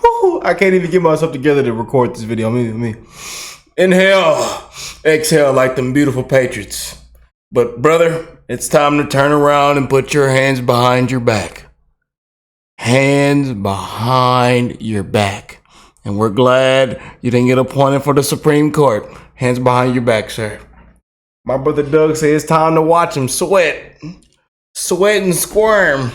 Woo, I can't even get myself together to record this video. Me. Inhale, exhale like them beautiful Patriots. But brother, it's time to turn around and put your hands behind your back. Hands behind your back. And we're glad you didn't get appointed for the Supreme Court. Hands behind your back, sir. My brother Doug says it's time to watch him sweat and squirm.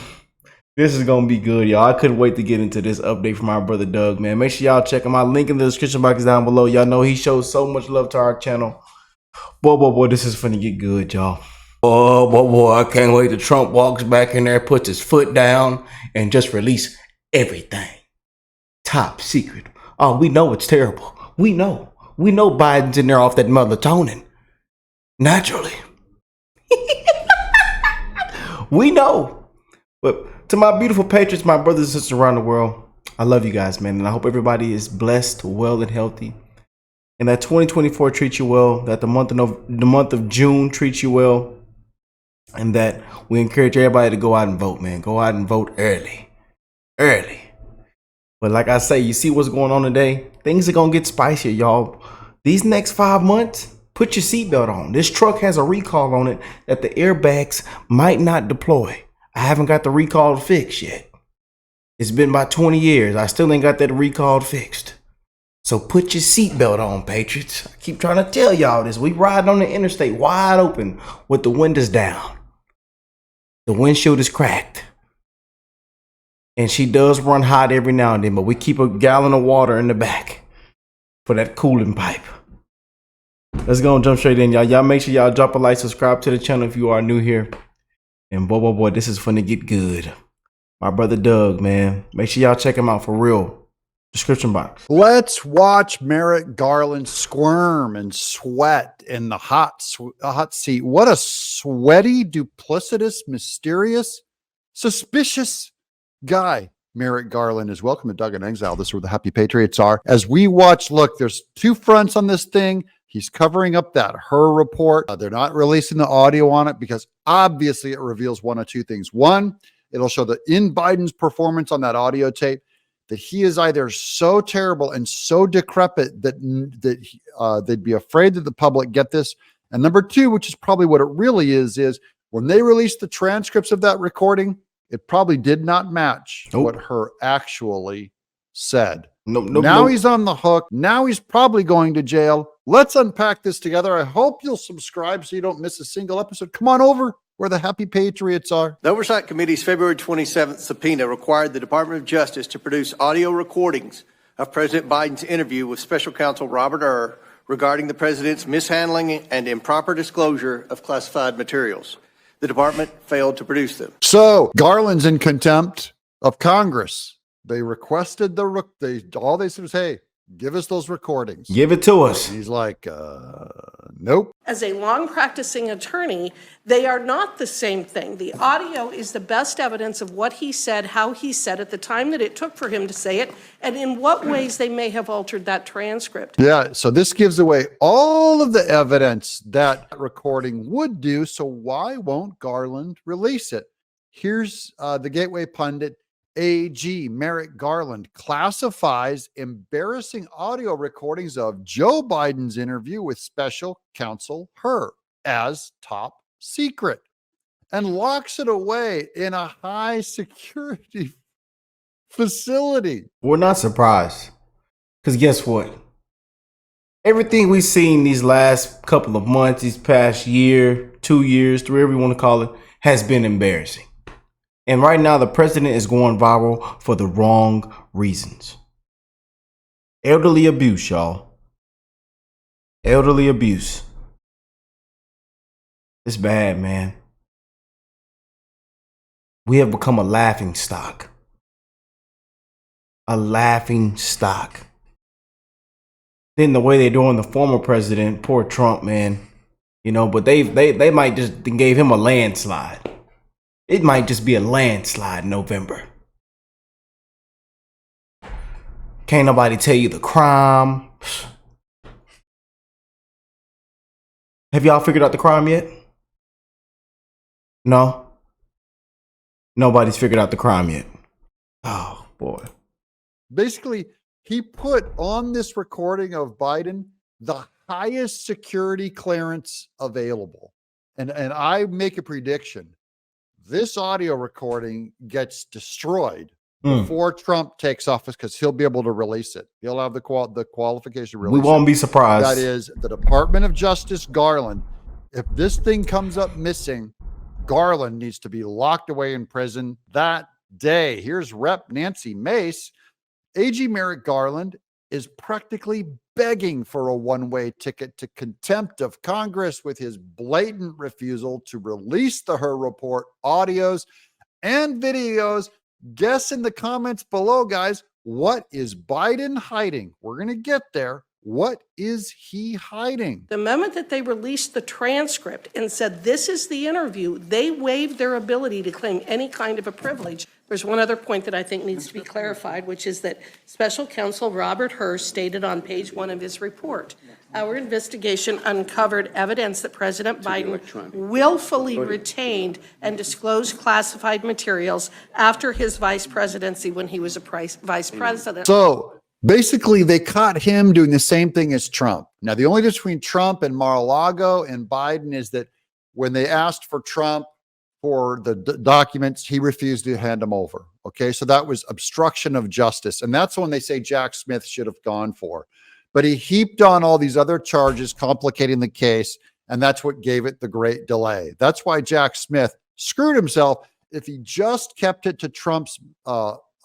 This is going to be good, y'all. I couldn't wait to get into this update from my brother Doug, man. Make sure y'all check him out. Link in the description box down below. Y'all know he shows so much love to our channel. Boy, this is finna get good, y'all. Oh, boy, I can't wait till Trump walks back in there, puts his foot down, and just release everything. Top secret. Oh, we know it's terrible. We know Biden's in there off that melatonin. Naturally. We know. But to my beautiful patriots, my brothers and sisters around the world, I love you guys, man. And I hope everybody is blessed, well, and healthy. And that 2024 treats you well. That the month of June treats you well. And that we encourage everybody to go out and vote, man. Go out and vote early. But like I say, you see what's going on today? Things are going to get spicier, y'all. These next 5 months, put your seatbelt on. This truck has a recall on it that the airbags might not deploy. I haven't got the recall fixed yet. It's been about 20 years. I still ain't got that recall fixed. So put your seatbelt on, Patriots. I keep trying to tell y'all this. We riding on the interstate wide open with the windows down. The windshield is cracked. And she does run hot every now and then, but we keep a gallon of water in the back for that cooling pipe. Let's go and jump straight in, y'all. Y'all make sure y'all drop a like, subscribe to the channel if you are new here. And boy, this is finna get good. My brother Doug, man. Make sure y'all check him out for real. Description box. Let's watch Merrick Garland squirm and sweat in the hot seat. What a sweaty, duplicitous, mysterious, suspicious guy Merrick Garland is. Welcome to Doug in Exile. This is where the happy patriots are. As we watch, look, there's two fronts on this thing. He's covering up that Her report. They're not releasing the audio on it because obviously it reveals one of two things. One, it'll show that in Biden's performance on that audio tape, that he is either so terrible and so decrepit that they'd be afraid that the public get this. And number two, which is probably what it really is when they released the transcripts of that recording, it probably did not match what Her actually said. Now he's on the hook. Now he's probably going to jail. Let's unpack this together. I hope you'll subscribe so you don't miss a single episode. Come on over where the happy patriots are. The Oversight Committee's February 27th subpoena required the Department of Justice to produce audio recordings of President Biden's interview with Special Counsel Robert regarding the president's mishandling and improper disclosure of classified materials. The department failed to produce them. So Garland's in contempt of Congress. They requested all they said was, hey, give us those recordings. Give it to us. And he's like, nope. As a long practicing attorney, they are not the same thing. The audio is the best evidence of what he said, how he said it, the time that it took for him to say it, and in what ways they may have altered that transcript. Yeah, so this gives away all of the evidence that recording would do, so why won't Garland release it? Here's the Gateway pundit. AG Merrick Garland classifies embarrassing audio recordings of Joe Biden's interview with Special Counsel Her as top secret and locks it away in a high security facility. We're not surprised because guess what? Everything we've seen these last couple of months, these past year, 2 years, whatever you want to call it, has been embarrassing. And right now, the president is going viral for the wrong reasons. Elderly abuse, y'all. Elderly abuse. It's bad, man. We have become a laughing stock. A laughing stock. Then the way they're doing the former president, poor Trump, man. You know, but they might just gave him a landslide. It might just be a landslide in November. Can't nobody tell you the crime. Have y'all figured out the crime yet? No? Nobody's figured out the crime yet. Oh, boy. Basically, he put on this recording of Biden the highest security clearance available. And I make a prediction. This audio recording gets destroyed before Trump takes office because he'll be able to release it. He'll have the qualification release. We won't be surprised. That is the Department of Justice, Garland. If this thing comes up missing, Garland needs to be locked away in prison that day. Here's Rep. Nancy Mace. AG Merrick Garland is practically begging for a one-way ticket to contempt of Congress with his blatant refusal to release the Her report audios and videos. Guess in the comments below, guys, what is Biden hiding? We're going to get there. What is he hiding? The moment that they released the transcript and said, this is the interview, they waived their ability to claim any kind of a privilege. There's one other point that I think needs to be clarified, which is that Special Counsel Robert Hur stated on page 1 of his report, our investigation uncovered evidence that President Biden willfully retained and disclosed classified materials after his vice presidency when he was a vice president. So basically, they caught him doing the same thing as Trump. Now, the only difference between Trump and Mar-a-Lago and Biden is that when they asked for Trump for the documents, he refused to hand them over. Okay, so that was obstruction of justice. And that's when they say Jack Smith should have gone for. But he heaped on all these other charges, complicating the case. And that's what gave it the great delay. That's why Jack Smith screwed himself. If he just kept it to Trump's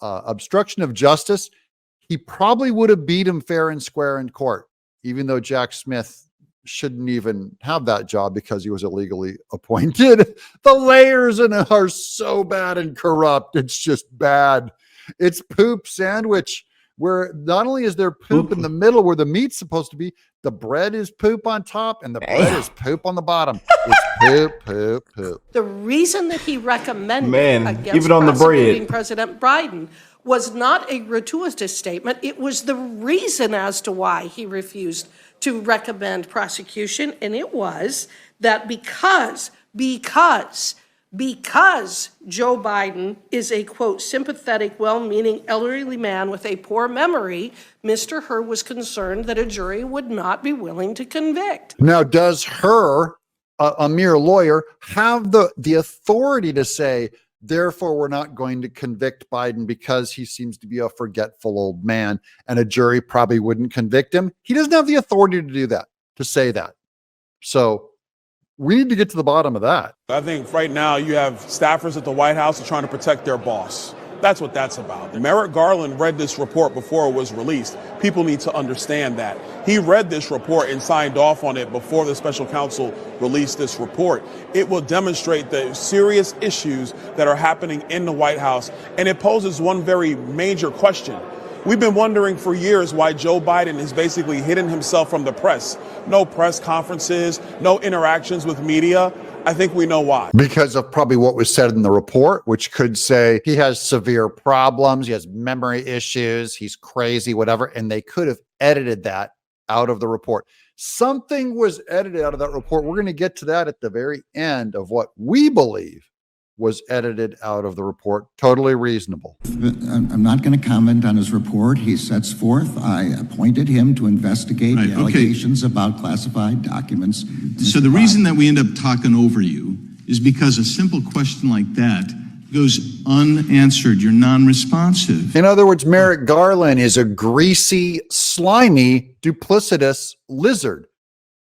obstruction of justice, he probably would have beat him fair and square in court, even though Jack Smith shouldn't even have that job because he was illegally appointed. The layers in it are so bad and corrupt. It's just bad. It's poop sandwich where not only is there poop in the middle where the meat's supposed to be, the bread is poop on top and the bread is poop on the bottom. It's poop, poop, poop. The reason that he recommended against even on the bread, President Biden was not a gratuitous statement. It was the reason as to why he refused to recommend prosecution. And it was that because Joe Biden is a, quote, sympathetic, well-meaning elderly man with a poor memory, Mr. Hur was concerned that a jury would not be willing to convict. Now, does Hur, a mere lawyer, have the authority to say, therefore, we're not going to convict Biden because he seems to be a forgetful old man and a jury probably wouldn't convict him? He doesn't have the authority to do that, to say that. So we need to get to the bottom of that. I think right now you have staffers at the White House who are trying to protect their boss. That's what that's about. Merrick Garland read this report before it was released. People need to understand that. He read this report and signed off on it before the special counsel released this report. It will demonstrate the serious issues that are happening in the White House, and it poses one very major question. We've been wondering for years why Joe Biden has basically hidden himself from the press. No press conferences, no interactions with media. I think we know why. Because of probably what was said in the report, which could say he has severe problems, he has memory issues, he's crazy, whatever. And they could have edited that out of the report. Something was edited out of that report. We're going to get to that at the very end of what we believe was edited out of the report. Totally reasonable. I'm not going to comment on his report. He sets forth, I appointed him to investigate the allegations about classified documents. So the reason that we end up talking over you is because a simple question like that goes unanswered. You're non-responsive. In other words, Merrick Garland is a greasy, slimy, duplicitous lizard.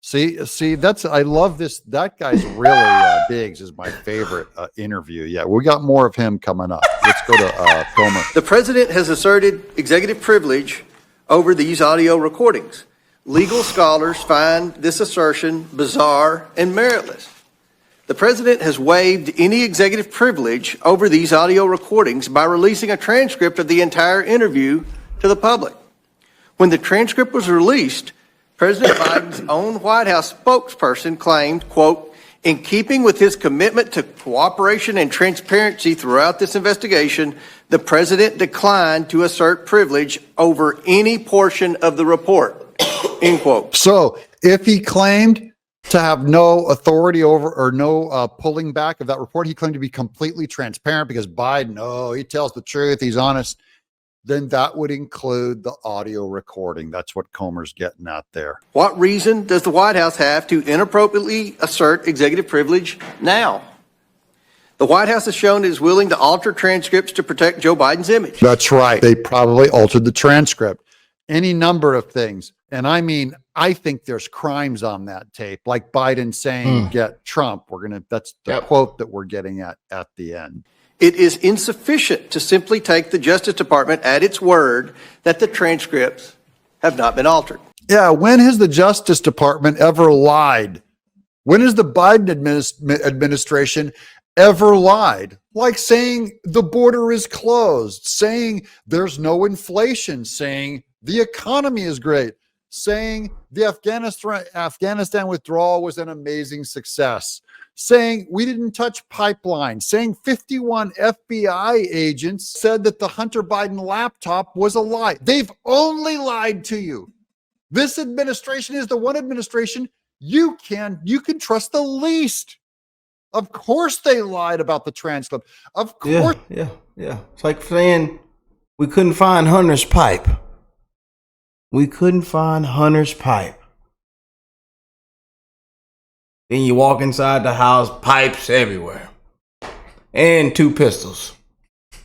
See, I love this. That guy's really, Biggs is my favorite interview. Yeah, we got more of him coming up. Let's go to Comer. The president has asserted executive privilege over these audio recordings. Legal scholars find this assertion bizarre and meritless. The president has waived any executive privilege over these audio recordings by releasing a transcript of the entire interview to the public. When the transcript was released, President Biden's own White House spokesperson claimed, quote, in keeping with his commitment to cooperation and transparency throughout this investigation, the president declined to assert privilege over any portion of the report, end quote. So if he claimed to have no authority over or no pulling back of that report, he claimed to be completely transparent because Biden, he tells the truth, he's honest. then that would include the audio recording. That's what Comer's getting at there. What reason does the White House have to inappropriately assert executive privilege now? The White House has shown it is willing to alter transcripts to protect Joe Biden's image. That's right. They probably altered the transcript. Any number of things. And I mean, I think there's crimes on that tape, like Biden saying, get Trump. That's the quote that we're getting at the end. It is insufficient to simply take the Justice Department at its word that the transcripts have not been altered. Yeah, when has the Justice Department ever lied? When has the Biden administration ever lied? Like saying the border is closed, saying there's no inflation, saying the economy is great, saying the Afghanistan withdrawal was an amazing success, saying we didn't touch pipelines, saying 51 FBI agents said that the Hunter Biden laptop was a lie. They've only lied to you. This administration is the one administration you can trust the least. Of course they lied about the transcript. Of course. Yeah. It's like saying we couldn't find Hunter's pipe. We couldn't find Hunter's pipe. Then you walk inside the house, pipes everywhere. And 2 pistols. Of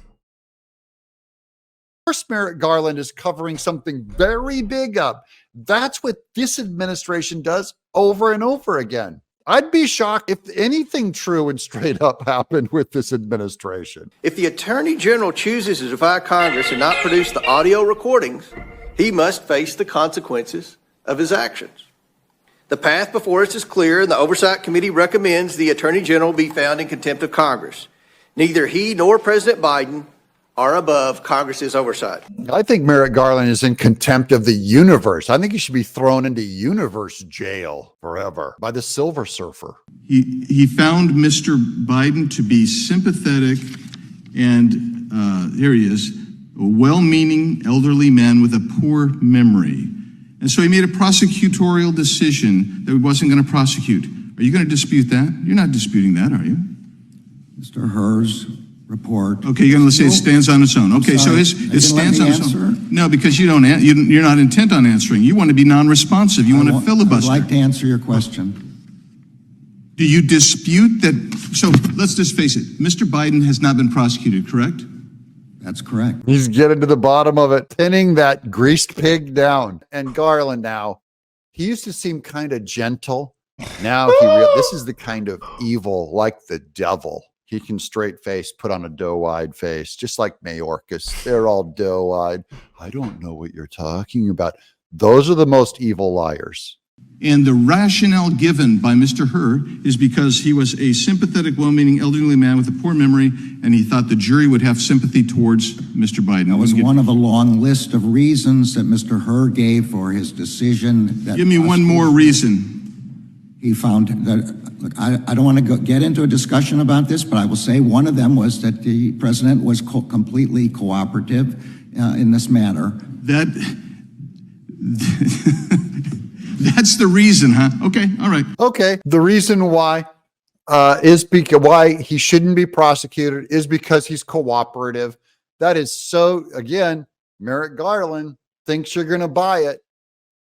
course, Merrick Garland is covering something very big up. That's what this administration does over and over again. I'd be shocked if anything true and straight up happened with this administration. If the Attorney General chooses to defy Congress and not produce the audio recordings, he must face the consequences of his actions. The path before us is clear, and the Oversight Committee recommends the Attorney General be found in contempt of Congress. Neither he nor President Biden are above Congress's oversight. I think Merrick Garland is in contempt of the universe. I think he should be thrown into universe jail forever by the Silver Surfer. He found Mr. Biden to be sympathetic and, here he is, a well-meaning elderly man with a poor memory. And so he made a prosecutorial decision that he wasn't going to prosecute. Are you going to dispute that? You're not disputing that, are you? Mr. Herr's report. Okay, you're going to say it stands on its own. Okay, so it stands on its own. No, because you're not intent on answering. You want to be non-responsive. You want to filibuster. I'd like to answer your question. Do you dispute that? So let's just face it. Mr. Biden has not been prosecuted, correct? That's correct. He's getting to the bottom of it, pinning that greased pig down. And Garland now, he used to seem kind of gentle. Now this is the kind of evil, like the devil. He can straight face, put on a doe-eyed face, just like Mayorkas. They're all doe-eyed. I don't know what you're talking about. Those are the most evil liars. And the rationale given by Mr. Herr is because he was a sympathetic, well-meaning elderly man with a poor memory, and he thought the jury would have sympathy towards Mr. Biden. That was one of a long list of reasons that Mr. Herr gave for his decision. Give me one more reason. He found that, look, I don't want to get into a discussion about this, but I will say one of them was that the president was completely cooperative in this matter. That's the reason, huh? Okay, all right. Okay, the reason why why he shouldn't be prosecuted is because he's cooperative. That is so, again, Merrick Garland thinks you're going to buy it.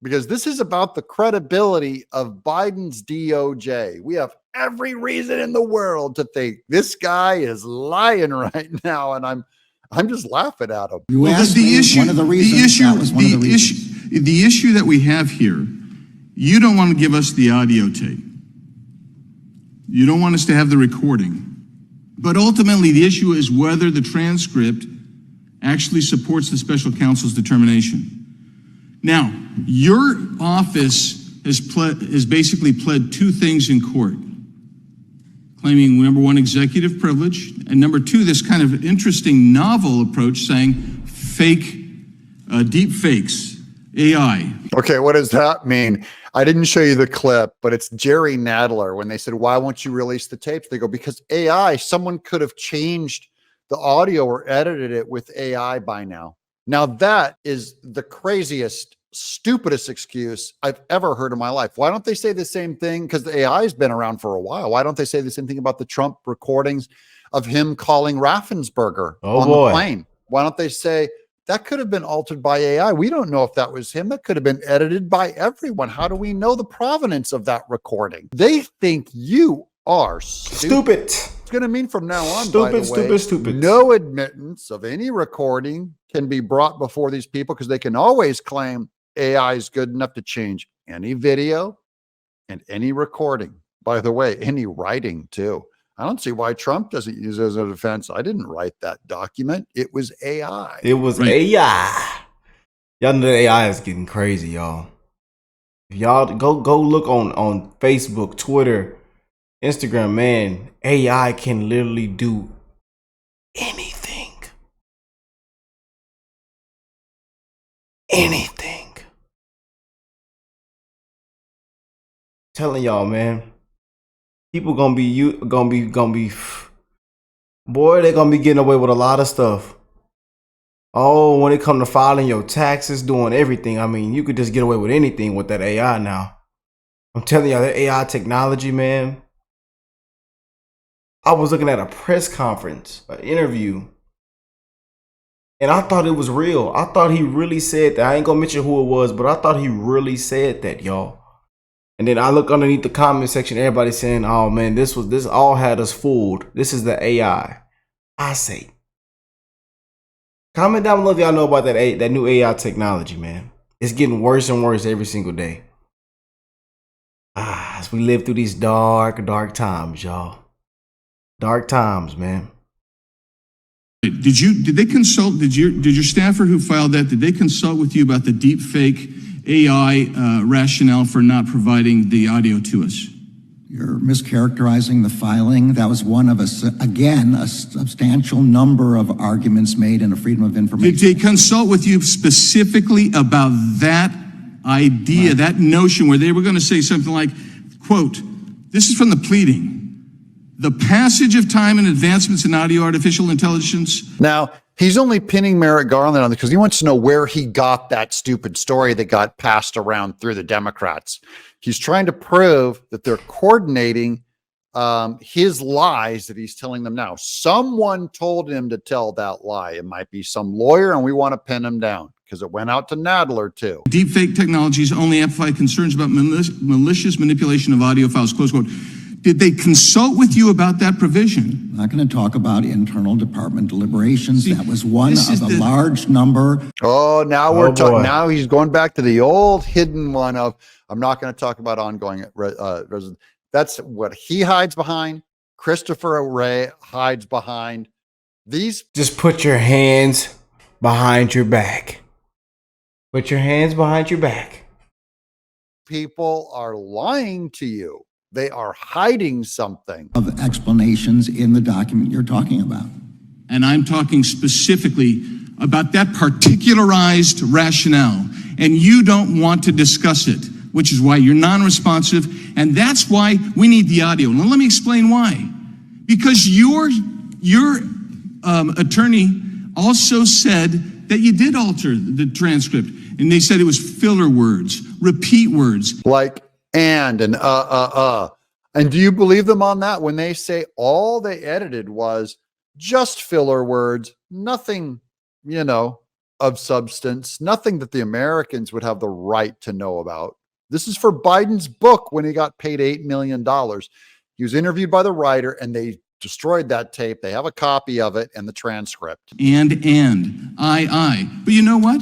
Because this is about the credibility of Biden's DOJ. We have every reason in the world to think this guy is lying right now, and I'm just laughing at him. You asked the issue that we have here. You don't want to give us the audio tape. You don't want us to have the recording. But ultimately, the issue is whether the transcript actually supports the special counsel's determination. Now, your office has basically pled 2 things in court, claiming, number 1, executive privilege, and number 2, this kind of interesting novel approach saying deep fakes, AI. Okay, what does that mean? I didn't show you the clip, but it's Jerry Nadler. When they said, why won't you release the tapes? They go, because AI, someone could have changed the audio or edited it with AI by now. Now, that is the craziest, stupidest excuse I've ever heard in my life. Why don't they say the same thing? Because the AI has been around for a while. Why don't they say the same thing about the Trump recordings of him calling Raffensperger on the plane? Why don't they say That could have been altered by AI. We don't know if that was him. That could have been edited by everyone. How do we know the provenance of that recording? They think you are stupid. It's going to mean from now on, by the way, stupid. No admittance of any recording can be brought before these people, because they can always claim AI is good enough to change any video and any recording. By the way, any writing too. I don't see why Trump doesn't use it as a defense. I didn't write that document. It was AI. It was AI. Y'all know the AI is getting crazy, y'all. If y'all go look on Facebook, Twitter, Instagram, man, AI can literally do anything. Anything. Telling y'all, man. People gonna be boy, they're gonna be getting away with a lot of stuff. Oh, when it come to filing your taxes, doing everything, I mean, you could just get away with anything with that AI now. I'm telling y'all, that AI technology, man. I was looking at a press conference, an interview, and I thought it was real. I thought he really said that. I ain't gonna mention who it was, but I thought he really said that, y'all. And then I look underneath the comment section, everybody saying, oh man, this all had us fooled. This is the AI. I say, comment down below if y'all know about that new AI technology, man. It's getting worse and worse every single day. As we live through these dark times, y'all. Dark times, man. Did they consult, did your staffer who filed that, did they consult with you about the deep fake AI rationale for not providing the audio to us? You're mischaracterizing the filing. That was one of a substantial number of arguments made in a Freedom of Information. Did they consult with you specifically about that idea, that notion where they were going to say something like, quote, this is from the pleading, the passage of time and advancements in audio artificial intelligence. Now, he's only pinning Merrick Garland on this because he wants to know where he got that stupid story that got passed around through the Democrats. He's trying to prove that they're coordinating his lies that he's telling them now. Someone told him to tell that lie. It might be some lawyer, and we want to pin him down because it went out to Nadler too. Deepfake technologies only amplify concerns about malicious manipulation of audio files, close quote. Did they consult with you about that provision? I'm not going to talk about internal department deliberations. That was one of a large number. Oh, now we're talking. Now he's going back to the old hidden one of, I'm not going to talk about ongoing resident. That's what he hides behind. Christopher Wray hides behind. These. Just put your hands behind your back. Put your hands behind your back. People are lying to you. They are hiding something. Of explanations in the document you're talking about. And I'm talking specifically about that particularized rationale. And you don't want to discuss it, which is why you're non-responsive. And that's why we need the audio. Now, let me explain why. Because your attorney also said that you did alter the transcript. And they said it was filler words, repeat words. Like, and do you believe them on that when they say all they edited was just filler words, nothing, of substance, nothing that the Americans would have the right to know about? This is for Biden's book when he got paid $8 million. He was interviewed by the writer and they destroyed that tape. They have a copy of it and the transcript. I. But you know what?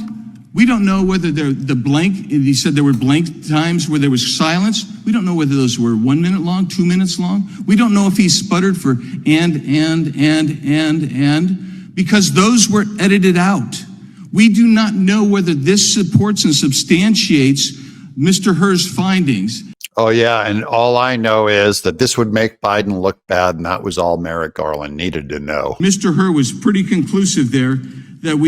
We don't know whether they're the blank. He said there were blank times where there was silence. We don't know whether those were 1 minute long, 2 minutes long. We don't know if he sputtered for and, because those were edited out. We do not know whether this supports and substantiates Mr. Herr's findings. Oh, yeah. And all I know is that this would make Biden look bad. And that was all Merrick Garland needed to know. Mr. Herr was pretty conclusive there that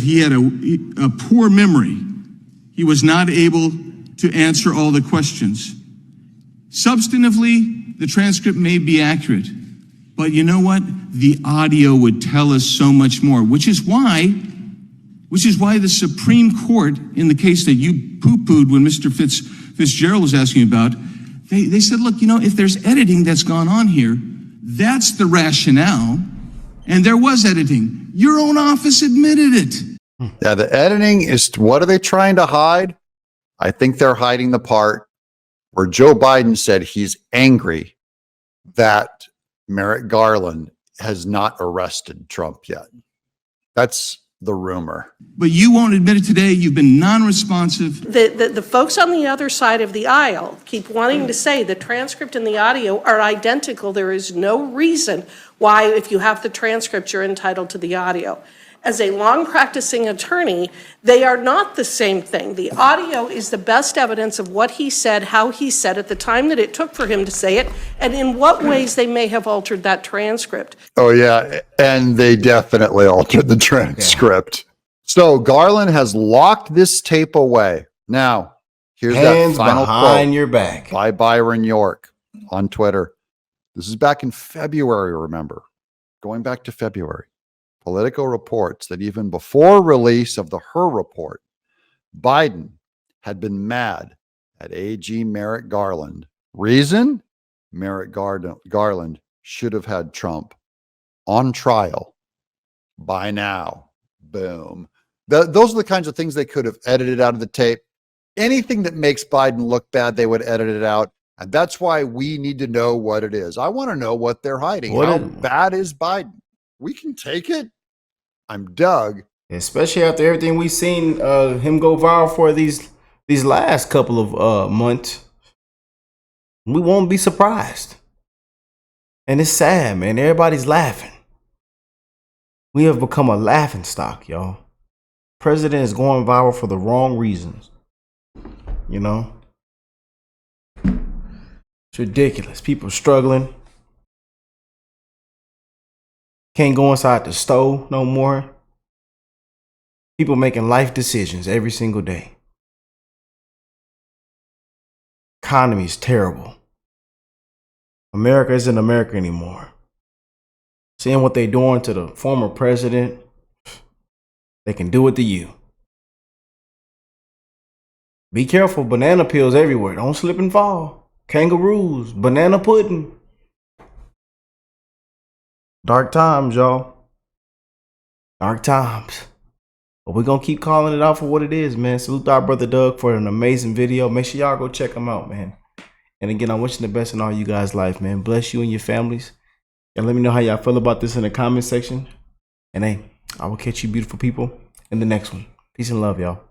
he had a poor memory. He was not able to answer all the questions. Substantively, the transcript may be accurate, but you know what? The audio would tell us so much more, which is why the Supreme Court, in the case that you poo-pooed when Mr. Fitzgerald was asking about, they said, look, if there's editing that's gone on here, that's the rationale, and there was editing. Your own office admitted it. Yeah, the editing is, what are they trying to hide? I think they're hiding the part where Joe Biden said he's angry that Merrick Garland has not arrested Trump yet. That's the rumor. But you won't admit it today. You've been non-responsive. The folks on the other side of the aisle keep wanting to say the transcript and the audio are identical. There is no reason why, if you have the transcript, you're entitled to the audio. As a long practicing attorney, they are not the same thing. The audio is the best evidence of what he said, how he said it, the time that it took for him to say it, and in what ways they may have altered that transcript. Oh, yeah. And they definitely altered the transcript. Yeah. So Garland has locked this tape away. Now, here's Hands that final behind quote your back by Byron York on Twitter. This is back in February, remember? Going back to February. Politico reports that even before release of the Hur report, Biden had been mad at AG Merrick Garland. Reason? Merrick Garland should have had Trump on trial by now. Boom. Those are the kinds of things they could have edited out of the tape. Anything that makes Biden look bad, they would edit it out. And that's why we need to know what it is. I want to know what they're hiding. How bad is Biden? We can take it. I'm Doug. Especially after everything we've seen him go viral for these last couple of months. We won't be surprised. And it's sad, man. Everybody's laughing. We have become a laughing stock, y'all. President is going viral for the wrong reasons. You know? It's ridiculous. People struggling. Can't go inside the store no more. People making life decisions every single day. Economy is terrible. America isn't America anymore. Seeing what they're doing to the former president, they can do it to you. Be careful, banana peels everywhere. Don't slip and fall. Kangaroos, banana pudding. Dark times, y'all. Dark times. But we're going to keep calling it out for what it is, man. Salute our brother Doug for an amazing video. Make sure y'all go check him out, man. And again, I'm wishing the best in all you guys' life, man. Bless you and your families. And let me know how y'all feel about this in the comment section. And hey, I will catch you beautiful people in the next one. Peace and love, y'all.